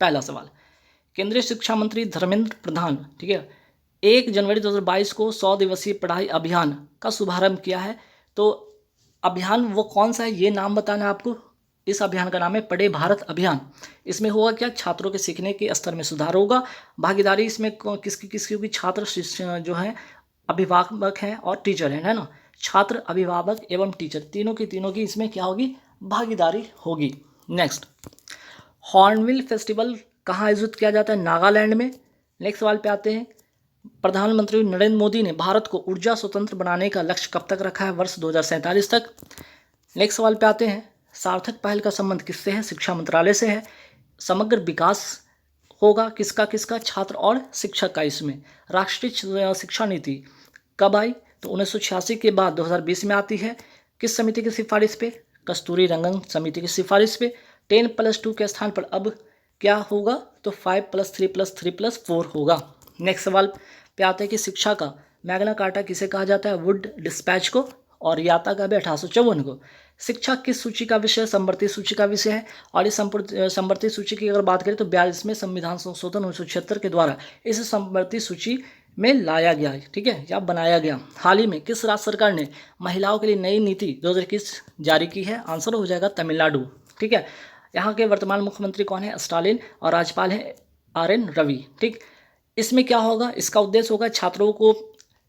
पहला सवाल, केंद्रीय शिक्षा मंत्री धर्मेंद्र प्रधान, ठीक है, 1 जनवरी 2022 को 100 दिवसीय पढ़ाई अभियान का शुभारंभ किया है। तो अभियान वो कौन सा है ये नाम बताना है आपको। इस अभियान का नाम है पढ़े भारत अभियान। इसमें होगा क्या, छात्रों के सीखने के स्तर में सुधार होगा। भागीदारी इसमें किसकी किसकी होगी, छात्र जो है, अभिभावक हैं और टीचर हैं, है ना। छात्र, अभिभावक एवं टीचर तीनों की इसमें क्या होगी, भागीदारी होगी। नेक्स्ट, हॉर्नबिल फेस्टिवल कहाँ आयोजित किया जाता है, नागालैंड में। नेक्स्ट सवाल पे आते हैं, प्रधानमंत्री नरेंद्र मोदी ने भारत को ऊर्जा स्वतंत्र बनाने का लक्ष्य कब तक रखा है, वर्ष 2047 तक। नेक्स्ट सवाल पे आते हैं, सार्थक पहल का संबंध किससे है, शिक्षा मंत्रालय से है। समग्र विकास होगा किसका किसका, छात्र और शिक्षक का। इसमें राष्ट्रीय शिक्षा नीति कब आई, तो 1986 के बाद 2020 में आती है। किस समिति की सिफारिश पे, कस्तूरी रंगन समिति की सिफारिश पे। 10+2 के स्थान पर अब क्या होगा, तो 5+3+3+4 होगा। नेक्स्ट सवाल पे आते हैं कि शिक्षा का मैग्ना कार्टा किसे कहा जाता है, वुड डिस्पैच को, और याता का भी 1854 को। शिक्षा किस सूची का विषय है, संवर्ती सूची का विषय है। और इस संवर्ती सूची की अगर बात करें तो 42वें संविधान संशोधन 1976 के द्वारा इस संवर्ती सूची में लाया गया है, ठीक है, या बनाया गया। हाल ही में किस राज्य सरकार ने महिलाओं के लिए नई नीति 2021 जारी की है, आंसर हो जाएगा तमिलनाडु, ठीक है। यहाँ के वर्तमान मुख्यमंत्री कौन है, स्टालिन, और राज्यपाल है RN रवि, ठीक। इसमें क्या होगा, इसका उद्देश्य होगा छात्रों को,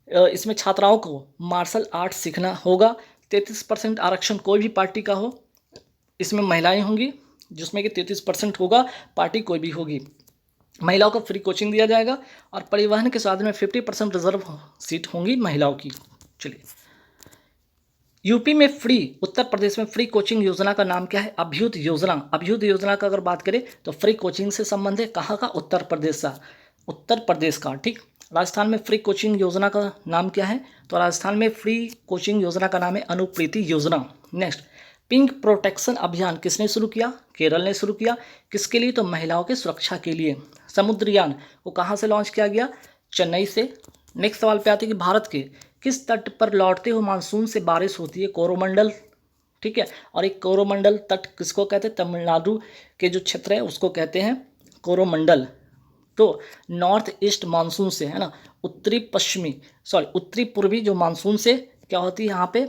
इसमें छात्राओं को मार्शल आर्ट सीखना होगा। 33% आरक्षण कोई भी पार्टी का हो, इसमें महिलाएं होंगी, जिसमें कि 33% होगा, पार्टी कोई भी होगी। महिलाओं को फ्री कोचिंग दिया जाएगा, और परिवहन के साधन में 50% रिजर्व सीट होंगी महिलाओं की। चलिए, यूपी में फ्री, उत्तर प्रदेश में फ्री कोचिंग योजना का नाम क्या है, अभ्युदय योजना। अभ्युदय योजना का अगर बात करें तो फ्री कोचिंग से संबंध है, कहाँ का, उत्तर प्रदेश का, ठीक। राजस्थान में फ्री कोचिंग योजना का नाम क्या है, तो राजस्थान में फ्री कोचिंग योजना का नाम है अनुप्रीति योजना। नेक्स्ट, पिंक प्रोटेक्शन अभियान किसने शुरू किया, केरल ने शुरू किया। किसके लिए, तो महिलाओं के सुरक्षा के लिए। समुद्रयान को कहाँ से लॉन्च किया गया, चेन्नई से। नेक्स्ट सवाल पे आते हैं कि भारत के किस तट पर लौटते हुए मानसून से बारिश होती है, कोरोमंडल, ठीक है। और एक कोरोमंडल तट किसको कहते हैं, तमिलनाडु के जो क्षेत्र है उसको कहते हैं कोरोमंडल। तो नॉर्थ ईस्ट मानसून से, है ना, उत्तरी पूर्वी जो मानसून से क्या होती है यहाँ पे,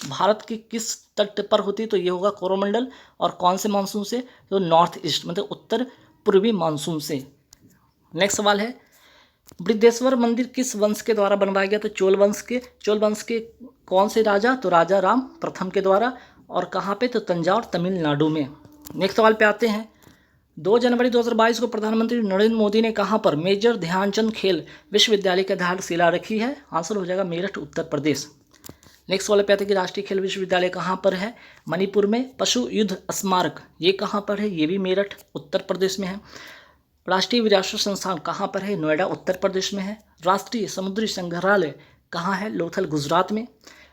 भारत की किस तट पर होती है, तो ये होगा कोरोमंडल। और कौन से मानसून से, तो नॉर्थ ईस्ट मतलब उत्तर पूर्वी मानसून से। नेक्स्ट सवाल है, बृहदेश्वर मंदिर किस वंश के द्वारा बनवाया गया, तो चोल वंश के कौन से राजा, तो राजा राम प्रथम के द्वारा। और कहाँ पे, तो तंजावुर तमिलनाडु में। नेक्स्ट सवाल पे आते हैं, 2 जनवरी 2022 को प्रधानमंत्री नरेंद्र मोदी ने कहाँ पर मेजर ध्यानचंद खेल विश्वविद्यालय की आधारशिला रखी है, आंसर हो जाएगा मेरठ, उत्तर प्रदेश। नेक्स्ट सवाल पे आते हैं कि राष्ट्रीय खेल विश्वविद्यालय कहाँ पर है, मणिपुर में। पशु युद्ध स्मारक ये कहाँ पर है, ये भी मेरठ, उत्तर प्रदेश में है। राष्ट्रीय विरासत संस्थान कहाँ पर है, नोएडा, उत्तर प्रदेश में है। राष्ट्रीय समुद्री संग्रहालय कहाँ है, लोथल, गुजरात में।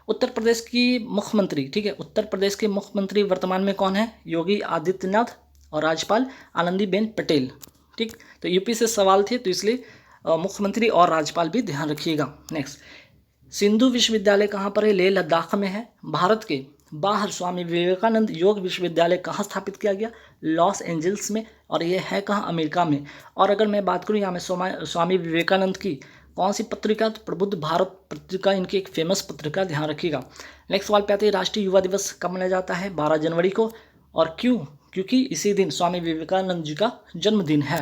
उत्तर प्रदेश की मुख्यमंत्री, ठीक है, उत्तर प्रदेश के मुख्यमंत्री वर्तमान में कौन है, योगी आदित्यनाथ, और राज्यपाल आनंदीबेन पटेल, ठीक। तो यूपी से सवाल थे तो इसलिए मुख्यमंत्री और राज्यपाल भी ध्यान रखिएगा। नेक्स्ट, सिंधु विश्वविद्यालय कहाँ पर है, लेह लद्दाख में है। भारत के बाहर स्वामी विवेकानंद योग विश्वविद्यालय कहाँ स्थापित किया गया, लॉस एंजल्स में, और ये है कहाँ, अमेरिका में। और अगर मैं बात करूँ यहाँ में स्वामी विवेकानंद की कौन सी पत्रिका, तो प्रबुद्ध भारत पत्रिका इनकी एक फेमस पत्रिका, ध्यान रखिएगा। नेक्स्ट सवाल पे आते हैं, राष्ट्रीय युवा दिवस कब मनाया जाता है, 12 जनवरी को। और क्यों, क्योंकि इसी दिन स्वामी विवेकानंद जी का जन्मदिन है।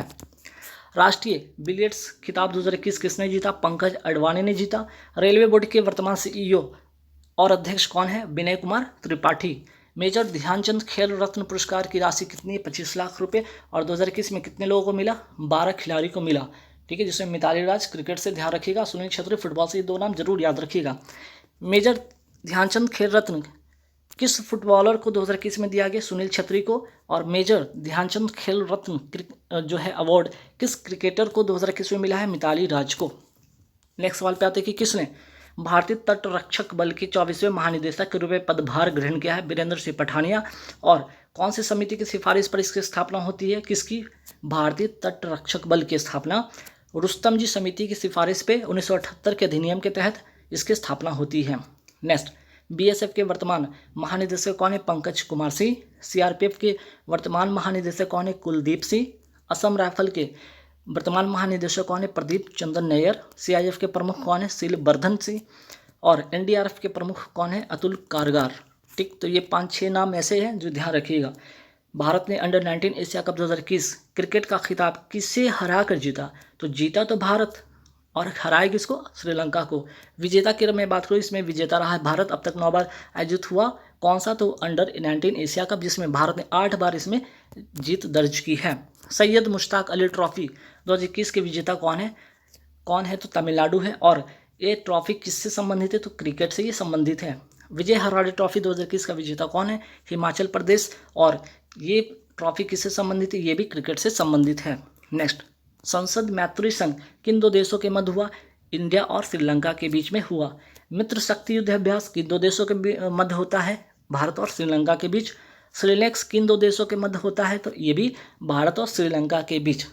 राष्ट्रीय बिलियर्ड्स खिताब 2021 किसने जीता, पंकज अडवाणी ने जीता। रेलवे बोर्ड के वर्तमान CEO और अध्यक्ष कौन है, विनय कुमार त्रिपाठी। मेजर ध्यानचंद खेल रत्न पुरस्कार की राशि कितनी है, 25 लाख रुपए। और 2021 में कितने लोगों को मिला, 12 खिलाड़ी को मिला, ठीक है, जिसमें मिताली राज क्रिकेट से ध्यान रखिएगा, सुनील छेत्री फुटबॉल से, ये 2 नाम जरूर याद रखिएगा। मेजर ध्यानचंद खेल रत्न किस फुटबॉलर को 2021 में दिया गया, सुनील छेत्री को। और मेजर ध्यानचंद खेल रत्न जो है अवार्ड किस क्रिकेटर को 2021 में मिला है, मिताली राज को। नेक्स्ट सवाल पे आते हैं कि किसने भारतीय तट रक्षक बल के 24वें महानिदेशक के रूप में पदभार ग्रहण किया है, बीरेंद्र सिंह पठानिया। और कौन सी समिति की सिफारिश पर इसकी स्थापना होती है, किसकी, भारतीय तट रक्षक बल की स्थापना रुस्तम जी समिति की सिफारिश पे 1978 के अधिनियम के तहत इसकी स्थापना होती है। नेक्स्ट, BSF के वर्तमान महानिदेशक कौन है, पंकज कुमार सिंह। CRPF के वर्तमान महानिदेशक कौन है, कुलदीप सिंह। असम राइफल के वर्तमान महानिदेशक कौन है? प्रदीप चंद्र नैयर। सीआईएफ के प्रमुख कौन है? शीलवर्धन सिंह। और एनडीआरएफ के प्रमुख कौन है? अतुल कारगार। ठीक, तो ये 5-6 नाम ऐसे हैं जो ध्यान रखिएगा। भारत ने अंडर 19 एशिया कप 2021 क्रिकेट का खिताब किसे हरा कर जीता? तो जीता तो भारत, और हराए किसको? श्रीलंका को। विजेता की मैं बात करूँ, इसमें विजेता रहा है भारत, अब तक 9 बार आयोजित हुआ। कौन सा? तो अंडर 19 एशिया कप, जिसमें भारत ने 8 बार इसमें जीत दर्ज की है। सैयद मुश्ताक अली ट्रॉफी 2021 के विजेता कौन है? तो तमिलनाडु है। और ये ट्रॉफी किससे संबंधित है? तो क्रिकेट से ये संबंधित है। विजय हरारे ट्रॉफी 2021 का विजेता कौन है? हिमाचल प्रदेश। और ये ट्रॉफी किससे संबंधित है? ये भी क्रिकेट से संबंधित है। नेक्स्ट, संसद मैत्री संघ किन 2 देशों के मध्य हुआ? इंडिया और श्रीलंका के बीच में हुआ। मित्र शक्ति युद्ध अभ्यास किन 2 देशों के मध्य होता है? भारत और श्रीलंका के बीच। श्रीलेक्स किन 2 देशों के मध्य होता है? तो ये भी भारत और श्रीलंका के बीच।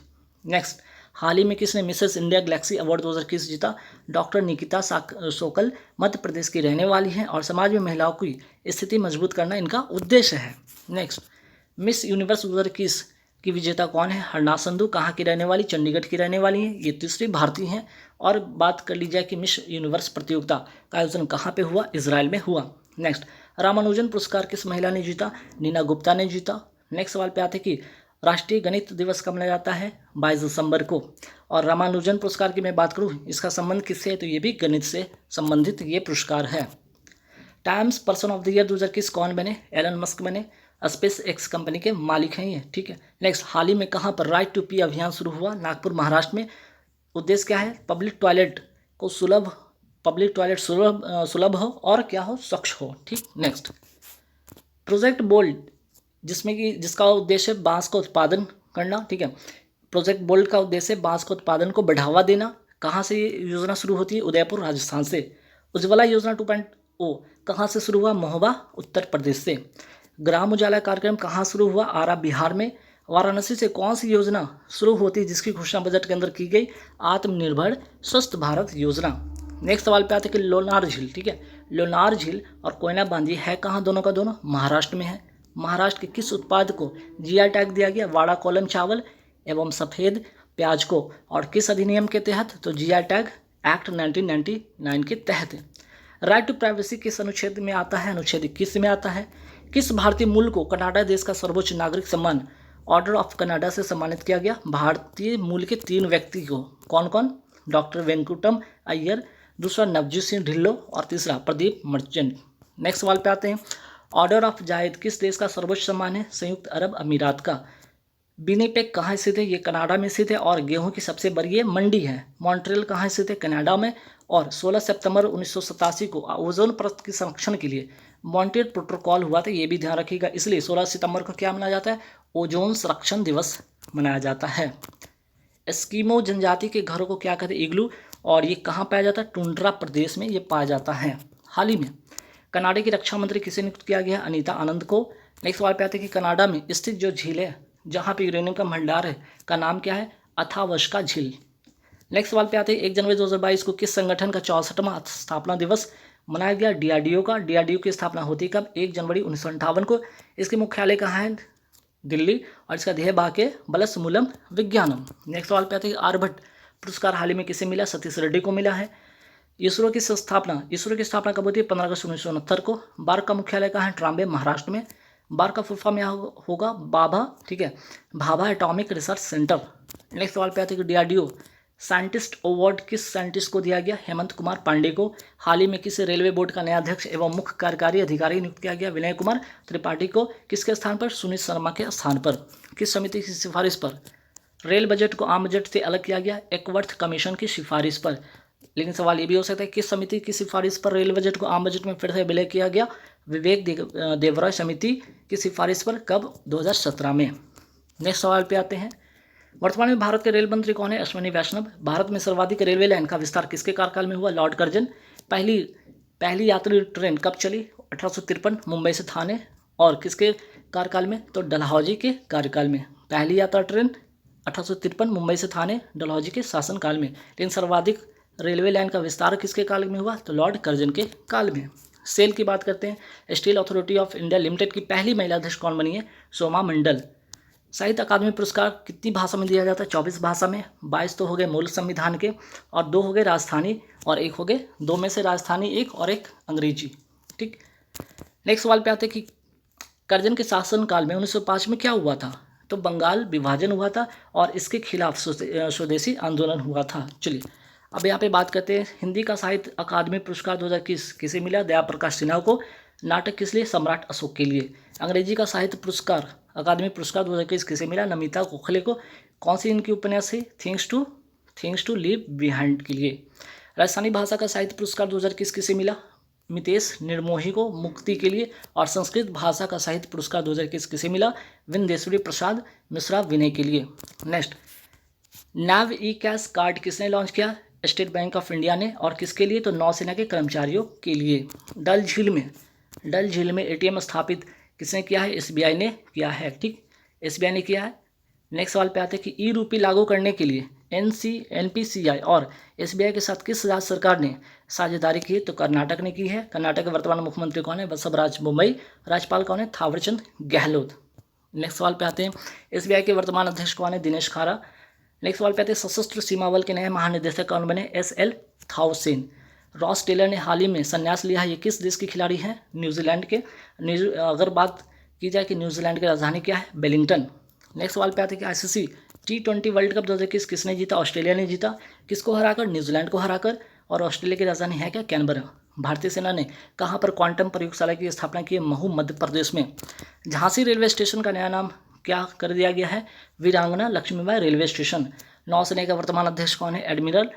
नेक्स्ट, हाल ही में किसने मिसेस इंडिया गैलेक्सी अवार्ड 2021 जीता? डॉक्टर निकिता सोकल मध्य प्रदेश की रहने वाली हैं और समाज में महिलाओं की स्थिति मजबूत करना इनका उद्देश्य है। नेक्स्ट, मिस यूनिवर्स 2021 की विजेता कौन है? हरना संधू। कहाँ की रहने वाली? चंडीगढ़ की रहने वाली हैं, ये तीसरी भारतीय हैं। और बात कर ली जाए कि मिस यूनिवर्स प्रतियोगिता का आयोजन कहाँ पे हुआ? इजराइल में हुआ। नेक्स्ट, रामानुजन पुरस्कार किस महिला ने जीता? नीना गुप्ता ने जीता। नेक्स्ट सवाल पे आते कि राष्ट्रीय गणित दिवस कब मनाया जाता है? 22 दिसंबर को। और रामानुजन पुरस्कार की मैं बात करूँ, इसका संबंध किससे है? तो ये भी गणित से संबंधित ये पुरस्कार है। Times person of the year 2021 कौन बने? एलन मस्क बने। स्पेस एक्स कंपनी के मालिक हैं ये। ठीक है। नेक्स्ट, हाल ही में कहाँ पर राइट टू पी अभियान शुरू हुआ? नागपुर महाराष्ट्र में। उद्देश्य क्या है? पब्लिक टॉयलेट सुलभ हो और क्या हो? स्वच्छ हो। ठीक। नेक्स्ट, प्रोजेक्ट बोल्ड जिसका उद्देश्य बांस का उत्पादन करना। ठीक है। प्रोजेक्ट बोल्ड का उद्देश्य बांस का उत्पादन को बढ़ावा देना। कहाँ से ये योजना शुरू होती है? उदयपुर राजस्थान से। उज्ज्वला योजना 2.0 कहाँ से शुरू हुआ? महोबा उत्तर प्रदेश से। ग्राम उजाला कार्यक्रम कहाँ शुरू हुआ? आरा बिहार में। वाराणसी से कौन सी योजना शुरू होती है जिसकी घोषणा बजट के अंदर की गई? आत्मनिर्भर स्वस्थ भारत योजना। नेक्स्ट सवाल पे आते हैं कि लोनार झील। ठीक है। लोनार झील और कोयना बांधी है कहाँ? दोनों का दोनों महाराष्ट्र में है। महाराष्ट्र के किस उत्पाद को जीआई टैग दिया गया? वाड़ा कोलम चावल एवं सफ़ेद प्याज को। और किस अधिनियम के तहत? तो जीआई टैग एक्ट 1999 के तहत। राइट टू प्राइवेसी किस अनुच्छेद में आता है? अनुच्छेद 21 में आता है। किस भारतीय मूल को कनाडा देश का सर्वोच्च नागरिक सम्मान ऑर्डर ऑफ कनाडा से सम्मानित किया गया? भारतीय मूल के 3 व्यक्ति को। कौन कौन? डॉक्टर वेंकुटम अय्यर, दूसरा नवजीत सिंह ढिल्लो और तीसरा प्रदीप मर्चेंट। नेक्स्ट सवाल पे आते हैं। ऑर्डर ऑफ जायद किस देश का सर्वोच्च सम्मान है? संयुक्त अरब अमीरात का। विनिपेग कहाँ स्थित है? ये कनाडा में स्थित है और गेहूं की सबसे बड़ी ये मंडी है। मॉन्ट्रियल कहाँ स्थित है? कनाडा में। और 16 सितंबर 1987 को ओजोन परत के संरक्षण के लिए मॉन्ट्रियल प्रोटोकॉल हुआ था, ये भी ध्यान रखिएगा। इसलिए 16 सितंबर को क्या मनाया जाता है? ओजोन संरक्षण दिवस मनाया जाता है। एस्किमो जनजाति के घरों को क्या कहते हैं? इग्लू। और ये कहाँ पाया जाता है? टुंड्रा प्रदेश में ये पाया जाता है। हाल ही में कनाडा की रक्षा मंत्री किसे नियुक्त किया गया? अनीता आनंद को। नेक्स्ट सवाल पे आते हैं कि कनाडा में स्थित जो झील है जहाँ पे यूरेनियम का भंडार है का नाम क्या है? अथावस्का झील। नेक्स्ट सवाल पे आते हैं 1 जनवरी 2022 को किस संगठन का 64वां स्थापना दिवस मनाया गया? डीआरडीओ का। डीआरडीओ की स्थापना होती कब? 1 जनवरी 1958 को। इसके मुख्यालय कहाँ है? दिल्ली। और इसका ध्येय वाक्य बलस मूलम विज्ञानम। नेक्स्ट सवाल पे आते हैं आर्यभट्ट पुरस्कार हाल ही में किसे मिला? सतीश रेड्डी को मिला है। इसरो की स्थापना कब होती है? 15 अगस्त 1969 को। बार्क का मुख्यालय कहाँ है? ट्राम्बे महाराष्ट्र में। बार्क का फुल फॉर्म यहाँ होगा भाभा। ठीक है, Bhabha atomic research centre. Next सवाल पे आते हैं कि डीआरडीओ साइंटिस्ट अवार्ड किस साइंटिस्ट को दिया गया? हेमंत कुमार पांडे को। हाल ही में किसे रेलवे बोर्ड का नया अध्यक्ष एवं मुख्य कार्यकारी अधिकारी नियुक्त किया गया? विनय कुमार त्रिपाठी को। किसके स्थान पर? सुनीत शर्मा के स्थान पर। किस समिति की सिफारिश पर रेल बजट को आम बजट से अलग किया गया? एकवर्थ कमीशन की सिफारिश पर। लेकिन सवाल ये भी हो सकता है किस समिति की सिफारिश पर रेल बजट को आम बजट में फिर से विलय किया गया? विवेक देवराय समिति की सिफारिश पर। कब? 2017 में। नेक्स्ट सवाल पे आते हैं। वर्तमान में भारत के रेल मंत्री कौन है? अश्विनी वैष्णव। भारत में सर्वाधिक रेलवे लाइन का विस्तार किसके कार्यकाल में हुआ? Lord Curzon. पहली यात्री ट्रेन कब चली? 1853 मुंबई से थाने। और किसके कार्यकाल में? तो डलहौजी के कार्यकाल में। पहली यात्रा ट्रेन 1853 मुंबई से थाने, डलहौजी के शासनकाल में। लेकिन सर्वाधिक रेलवे लाइन का विस्तार किसके काल में हुआ? तो लॉर्ड कर्जन के काल में। सेल की बात करते हैं। Steel authority of India limited की पहली महिला अध्यक्ष कौन बनी है? सोमा मंडल। साहित्य अकादमी पुरस्कार कितनी भाषा में दिया जाता है? 24 भाषा में। 22 तो हो गए मूल संविधान के, और 2 हो गए राजस्थानी, और 1 हो गए, 2 में से राजस्थानी 1 और 1 अंग्रेजी। ठीक, नेक्स्ट सवाल पे आते हैं कि करजन के शासनकाल में 1905 में क्या हुआ था? तो बंगाल विभाजन हुआ था और इसके खिलाफ स्वदेशी आंदोलन हुआ था। चलिए अब यहाँ पे बात करते हैं हिंदी का साहित्य अकादमी पुरस्कार 2021 किसे मिला? दया प्रकाश सिन्हा को। नाटक किस लिए? सम्राट अशोक के लिए। अंग्रेजी का साहित्य पुरस्कार अकादमी पुरस्कार 2021 किसे मिला? नमिता गोखले को। कौन सी इनकी उपन्यास है? थिंग्स टू लिव बिहाइंड के लिए। राजस्थानी भाषा का साहित्य पुरस्कार 2021 किसे मिला? मितेश निर्मोही को, मुक्ति के लिए। और संस्कृत भाषा का साहित्य पुरस्कार 2021 किसे मिला? विंदेश्वरी प्रसाद मिश्रा, विनय के लिए। नेक्स्ट, नैव ई कैश कार्ड किसने लॉन्च किया? स्टेट बैंक ऑफ इंडिया ने। और किसके लिए? तो नौसेना के कर्मचारियों के लिए। डल झील में एटीएम स्थापित किसने किया है? एसबीआई ने किया है। ठीक, एसबीआई ने किया है। नेक्स्ट सवाल पे आते हैं कि ई रूपी लागू करने के लिए एनपीसीआई और एसबीआई के साथ किस राज्य सरकार ने साझेदारी की? तो कर्नाटक ने की है। कर्नाटक के वर्तमान मुख्यमंत्री कौन है? बसवराज बोम्मई। राज्यपाल कौन है? थावरचंद गहलोत। नेक्स्ट सवाल पे आते हैं एसबीआई के वर्तमान अध्यक्ष कौन है? दिनेश खारा। नेक्स्ट सवाल पे आते हैं सशस्त्र सीमा बल के नए महानिदेशक कौन बने? एसएल थाउसेन। रॉस टेलर ने हाल ही में संन्यास लिया है, ये किस देश के खिलाड़ी हैं? न्यूजीलैंड के। अगर बात की जाए कि न्यूजीलैंड की राजधानी क्या है? वेलिंगटन। नेक्स्ट सवाल पे आते हैं कि आईसीसी T20 वर्ल्ड कप 2021 किसने जीता? ऑस्ट्रेलिया ने जीता। किसको हराकर? न्यूजीलैंड को हराकर। और ऑस्ट्रेलिया की राजधानी है क्या? कैनबरा। भारतीय सेना ने कहाँ पर क्वांटम प्रयोगशाला की स्थापना की है? महू, मध्य प्रदेश में। झांसी रेलवे स्टेशन का नया नाम क्या कर दिया गया है? वीरांगना लक्ष्मीबाई रेलवे स्टेशन। नौसेना का वर्तमान अध्यक्ष कौन है? Admiral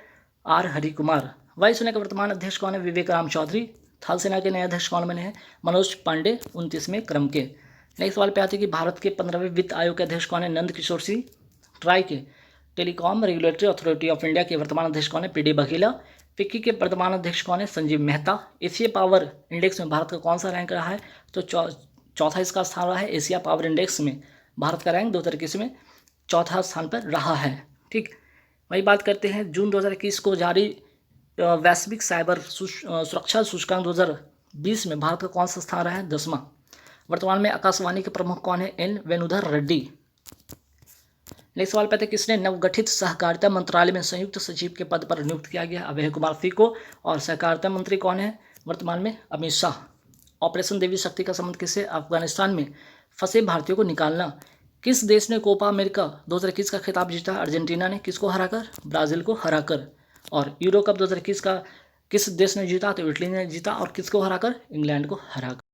R Harikumar. वायुसेना के वर्तमान अध्यक्ष कौन है? विवेक राम चौधरी। थल सेना के नए अध्यक्ष कौन बने हैं? मनोज पांडे 29वें क्रम के। नेक्स्ट सवाल पे आते हैं कि भारत के 15वें वित्त आयोग के अध्यक्ष कौन है? नंद किशोर सिंह। ट्राई के telecom regulatory authority of India के वर्तमान अध्यक्ष कौन है? पीडी बघेला। फिक्की के वर्तमान अध्यक्ष कौन है? Sanjeev Mehta. Asia power index में भारत का कौन सा रैंक रहा है? तो चौथा इसका स्थान रहा है। एशिया पावर इंडेक्स में भारत का रैंक 2021 में चौथा स्थान पर रहा है। ठीक, वही बात करते हैं जून 2021 को जारी वैश्विक साइबर सुरक्षा सूचकांक 2020 में भारत का कौन सा स्थान रहा है? 10वां। वर्तमान में आकाशवाणी के प्रमुख कौन है? एन वेणुधर रेड्डी। नेक्स्ट सवाल पे थे किसने नवगठित सहकारिता मंत्रालय में संयुक्त सचिव के पद पर नियुक्त किया गया? अभय कुमार सिंह को। और सहकारिता मंत्री कौन है वर्तमान में? अमित शाह। ऑपरेशन देवी शक्ति का संबंध किससे? अफगानिस्तान में फंसे भारतीयों को निकालना। किस देश ने कोपा अमेरिका 2021 का खिताब जीता? अर्जेंटीना ने। किसको हराकर? ब्राज़ील को हराकर। और यूरो कप 2021 का किस देश ने जीता? तो इटली ने जीता। और किसको हराकर? इंग्लैंड को हराकर।